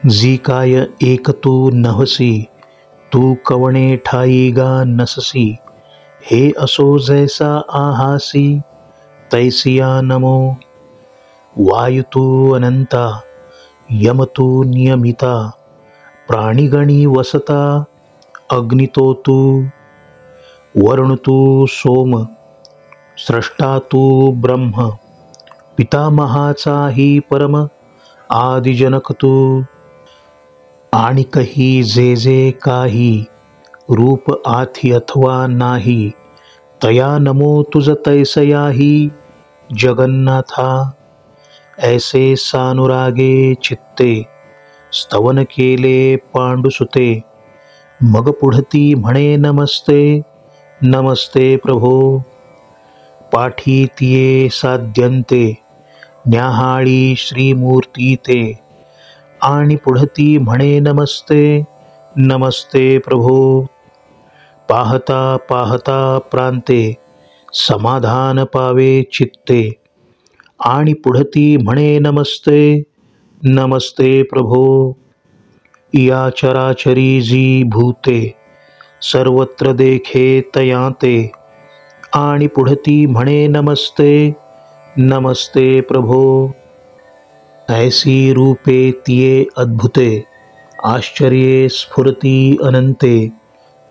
जी काय एक तू नहसी, तू कवणे ठाई गा नससी, हे असो जैसा आहासी, तैसिया नमो. वायु तू अनंता, यम तू नियमिता, प्राणिगणी वसता, अग्नितो तू, वरुण तू सोम, स्रष्टा तू ब्रह्म, पितामहाचाही परम, आदिजनक तू. आणि कही जे जे काही, रूप आथी अथवा नाही, तया नमो तुझ तैसयाही, जगन्नाथा. ऐसे सानुरागे चित्ते, स्तवन केले पांडुसुते, मग पुढती म्हणे नमस्ते, नमस्ते प्रभो. पाठी तिये साध्यंते, न्याहाळी श्रीमूर्ती ते, आणि पुढती म्हणे नमस्ते, नमस्ते प्रभो. पाहता पाहता प्रांते, समाधान पावे चित्ते, आणि पुढती म्हणे नमस्ते, नमस्ते प्रभो. या चराचरी जी भूते, सर्वत्र देखे तयांते, आणि पुढती म्हणे नमस्ते, नमस्ते प्रभो. ऐसी रूपे तिये अद्भुते, आश्चर्ये स्फुरती अनंते,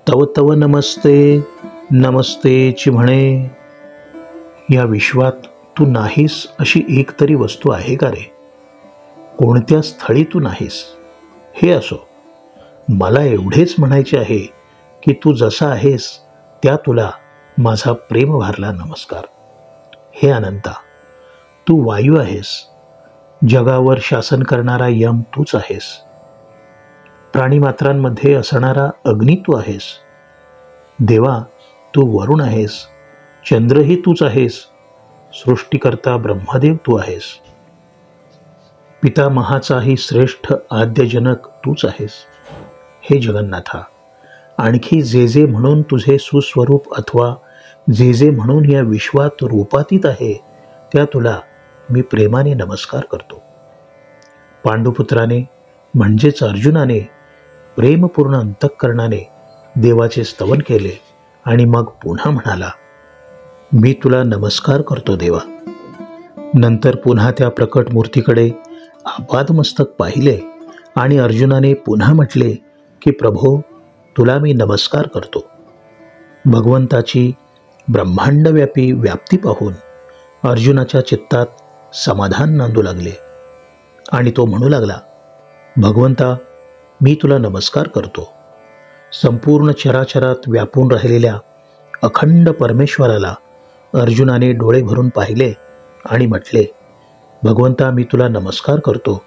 तव तव नमस्ते, नमस्तेची म्हणे. या विश्वात तू नाहीस अशी एक तरी वस्तू आहे का रे? कोणत्या स्थळी तू नाहीस हे असो, मला एवढेच म्हणायचे आहे की तू जसा आहेस त्या तुला माझा प्रेम भारला नमस्कार. हे अनंता, तू वायू आहेस, जगावर शासन करणारा यम तूच आहेस, प्राणीमात्रांमध्ये असणारा अग्नी तू आहेस. देवा, तू वरुण आहेस, चंद्रही तूच आहेस, सृष्टीकर्ता ब्रह्मदेव तू आहेस, पितामहाचाही श्रेष्ठ आद्यजनक तूच आहेस. हे जगन्नाथा, आणखी जे जे म्हणून तुझे सुस्वरूप अथवा जे जे म्हणून या विश्वात रूपातीत आहे त्या तुला मी प्रेमाने नमस्कार करतो. पांडुपुत्राने म्हणजेच अर्जुनाने प्रेमपूर्ण अंतःकरणाने देवाचे स्तवन केले आणि मग पुन्हा म्हणाला, मी तुला नमस्कार करतो देवा. नंतर पुन्हा त्या प्रकट मूर्तीकडे आपादमस्तक पाहिले आणि अर्जुनाने पुन्हा म्हटले की प्रभो, तुला मी नमस्कार करतो. भगवंताची ब्रह्मांडव्यापी व्याप्ती पाहून अर्जुनाच्या चित्तात समाधान नांदू लागले आणि तो म्हणू लागला, भगवंता, मी तुला नमस्कार करतो. संपूर्ण चराचरात व्यापून राहिलेल्या अखंड परमेश्वराला अर्जुनाने डोळे भरून पाहिले आणि म्हटले, भगवंता, मी तुला नमस्कार करतो.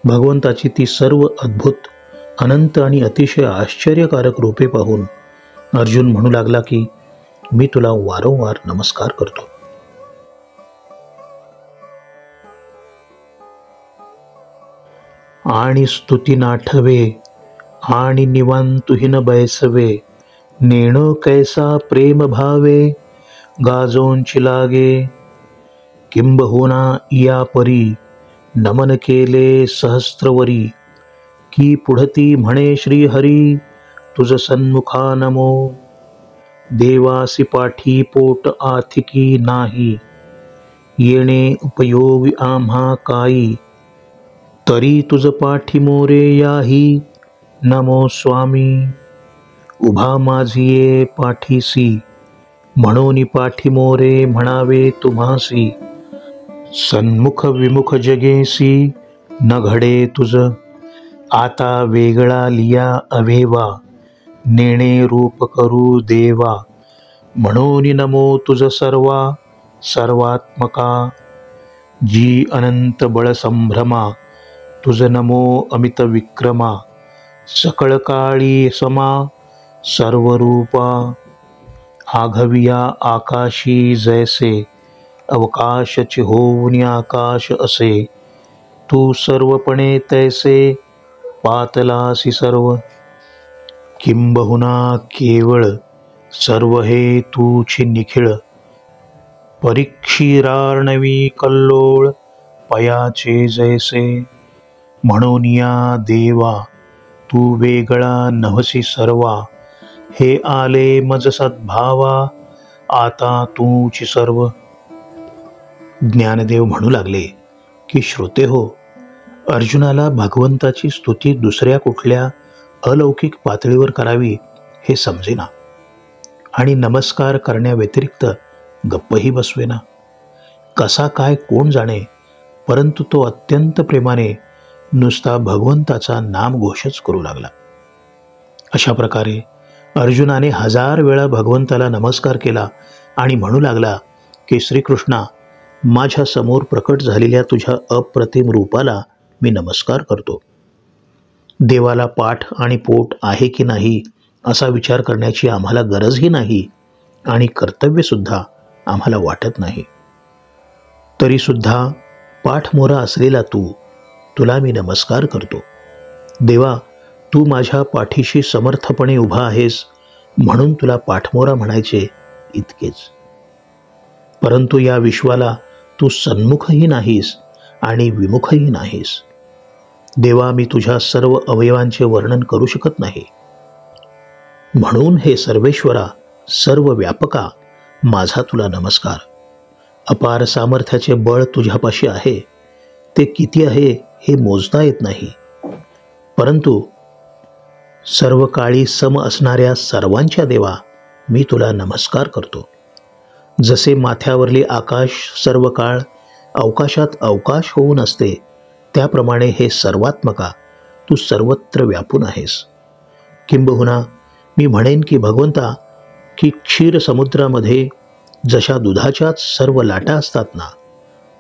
भगवंताची ती सर्व अद्भुत, अनंत आणि अतिशय आश्चर्यकारक रूपे पाहून अर्जुन म्हणू लागला की मी तुला वारंवार नमस्कार करतो. आणि स्तुती नाठवे, आणि निवांतुहीन बैसवे, नेण कैसा प्रेम भावे, गाजोंची लागे. किंबहुना या परी, नमन केले सहस्त्रवरी, की पुढती म्हणे श्रीहरी, तुझ सन्मुखा नमो. देवासी पाठी पोट आथिकी नाही, येणे उपयोगी आम्हा काही, तरी तुझ पाठी मोरे याही, नमो स्वामी. उभा माझिये पाठीसी, म्हणून पाठी मोरे म्हणावे तुम्हासी, सन्मुख विमुख जगेसी, न घडे तुझ. आता वेगळा लिया अवेवा, नेणे रूप करू देवा, म्हणून नमो तुझ सर्वा सर्वात्मका. जी अनंत बळ संभ्रमा, तुझ नमो अमित विक्रमा, सकळ काळी समा सर्वरूपा. आघविया आकाशी जैसे, अवकाशची होऊन आकाश असे, तू सर्वपणे तैसे, पातलासी सर्व. किंबहुना केवळ, सर्व हे तूची निखिळ, परीक्षीरार्णवी कल्लोळ, पयाचे जैसे. म्हणून या देवा तू वेगळा नवसी सर्वा, हे आले मज सद्भावा, आता तूची सर्व. ज्ञानदेव म्हणू लागले की श्रोते हो, अर्जुनाला भगवंताची स्तुती दुसऱ्या कुठल्या अलौकिक पातळीवर करावी हे समजेना आणि नमस्कार करण्याव्यतिरिक्त गप्पही बसवेना. कसा काय कोण जाणे, परंतु तो अत्यंत प्रेमाने नुसता भगवंताचा नामघोषच करू लागला. अशा प्रकारे अर्जुनाने 1000 वेळा भगवंताला नमस्कार केला आणि म्हणू लागला की श्रीकृष्णा, माझ्या समोर प्रकट झालेल्या तुझ्या अप्रतिम रूपाला मी नमस्कार करतो. देवाला पाठ आणि पोट आहे की नाही असा विचार करण्याची आम्हाला गरजही नाही आणि कर्तव्यसुद्धा आम्हाला वाटत नाही. तरीसुद्धा पाठमोरा असलेला तुला मी नमस्कार करतो. देवा, तू माझ्या पाठीशी समर्थपणे उभा आहेस म्हणून तुला पाठमोरा म्हणायचे इतकेच. परंतु या विश्वाला तू सन्मुखही नाहीस आणि विमुखही नाहीस. देवा, मी तुझ्या सर्व अवयवांचे वर्णन करू शकत नाही. म्हणून हे सर्वेश्वरा, सर्व व्यापका, माझा तुला नमस्कार. अपार सामर्थ्याचे बळ तुझ्यापाशी आहे. ते किती आहे हे मोजता येत नाही. परंतु सर्व काळी सम असणाऱ्या सर्वांच्या देवा, मी तुला नमस्कार करतो. जसे माथ्यावरले आकाश सर्व काळ अवकाशात अवकाश होऊन असते, त्याप्रमाणे हे सर्वात्मका, तू सर्वत्र व्यापून आहेस. किंबहुना मी म्हणेन की भगवंता, की क्षीर समुद्रामध्ये जशा दुधाच्याच सर्व लाटा असतात ना,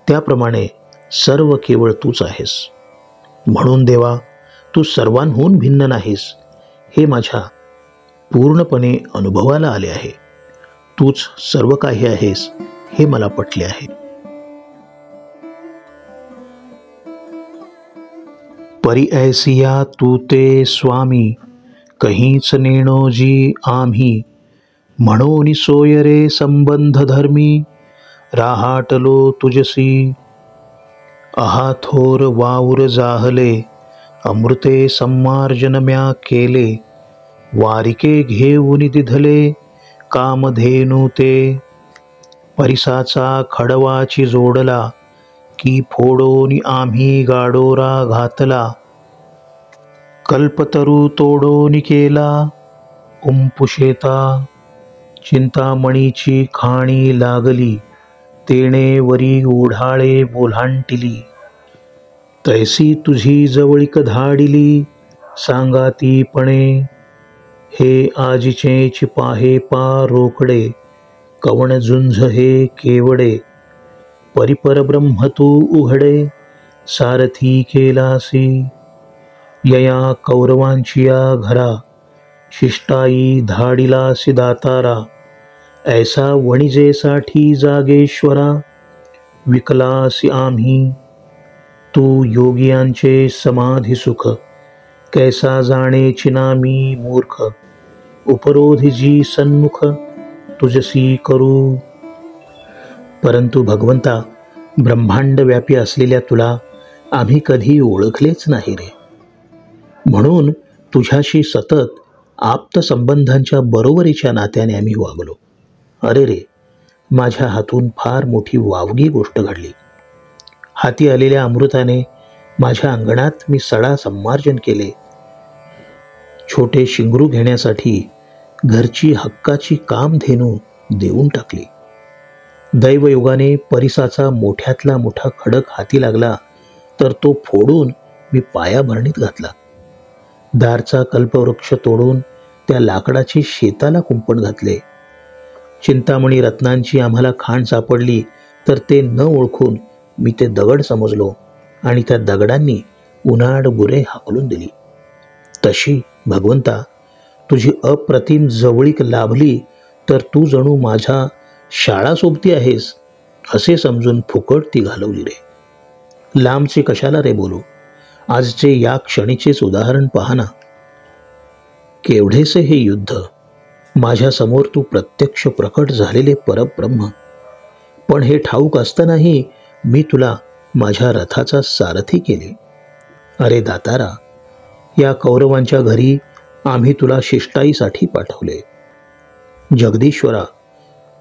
त्याप्रमाणे सर्व केवळ तूच आहेस. म्हणून देवा, तू सर्वांहून भिन्न नाहीस हे माझ्या पूर्णपणे अनुभवाला आले आहे. तूच सर्व काही आहेस हे मला पटले आहे. परी ऐसिया तू ते स्वामी, कहीच नेणो जी आम्ही, म्हणून सोय रे संबंध धर्मी, राहाटलो तुझसी. आहा थोर वाऊर जाहले, अमृते सम्मार्जन म्या केले, वारिके घेऊन दिधले, कामधेनू ते. परिसाचा खडवाची जोडला, की फोडोनी आम्ही गाडोरा घातला, कल्पतरू तोडोनी केला उंपुशेता. चिंतामणीची खाणी लागली, तेणे वरी ओढाळे बोलांटिली, तैसी तुझी जवळीक धाडिली, सांगातीपणे. हे आजीचे पाहे पा रोकडे, कवण झुंज हे केवडे, परिपर ब्रह्म तू उघडे, सारथी केलासी. यया कौरवांचिया घरा, शिष्टाई धाडिलासी दातारा, ऐसा वणिजेसाठी जागेश्वरा, विकलासी आम्ही. तू योगियांचे समाधी सुख, कैसा जाणे चिनामी मूर्ख, उपरोधी जी सन्मुख, तुझसी करू. परंतु भगवंता, ब्रह्मांड व्यापी असलेल्या तुला आम्ही कधी ओळखलेच नाही रे. म्हणून तुझ्याशी सतत आप्त संबंधांच्या बरोबरीच्या नात्याने आम्ही वागलो. अरे रे, माझ्या हातून फार मोठी वावगी गोष्ट घडली. हाती आलेल्या अमृताने माझ्या अंगणात मी सडा संमार्जन केले. छोटे शिंगरू घेण्यासाठी घरची हक्काची कामधेनू देऊन टाकली. दैवयोगाने परिसाचा मोठ्यातला मोठा खडक हाती लागला तर तो फोडून मी पायाभरणीत घातला. दारचा कल्पवृक्ष तोडून त्या लाकडाची शेताला कुंपण घातले. चिंतामणी रत्नांची आम्हाला खाण सापडली तर ते न ओळखून मी ते दगड समजलो आणि त्या दगडांनी उन्हाळ गुरे हाकलून दिली. तशी भगवंता, तुझी अप्रतिम जवळीक लाभली तर तू जणू माझ्या शाळा सोबती आहेस असे समजून फुकट ती घालवली रे. लांबचे कशाला रे बोलू, आजचे या क्षणीचेच उदाहरण पाहना. केवढेसे हे युद्ध, माझ्या समोर तू प्रत्यक्ष प्रकट झालेले परब्रह्म. पण हे ठाऊक असतानाही मी तुला माझ्या रथाचा सारथी केले. अरे दातारा, या कौरवांच्या घरी आम्ही तुला शिष्टाईसाठी पाठवले. जगदीश्वरा,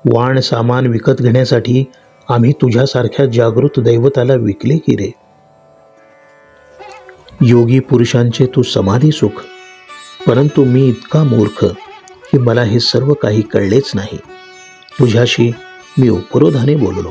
वाण सामान विकत घेण्यासाठी आम्ही तुझ्यासारख्या जागृत दैवताला विकले की रे. योगी पुरुषांचे तू समाधी सुख, परंतु मी इतका मूर्ख की मला हे सर्व काही कळलेच नाही. तुझ्याशी मी उपरोधाने बोललो.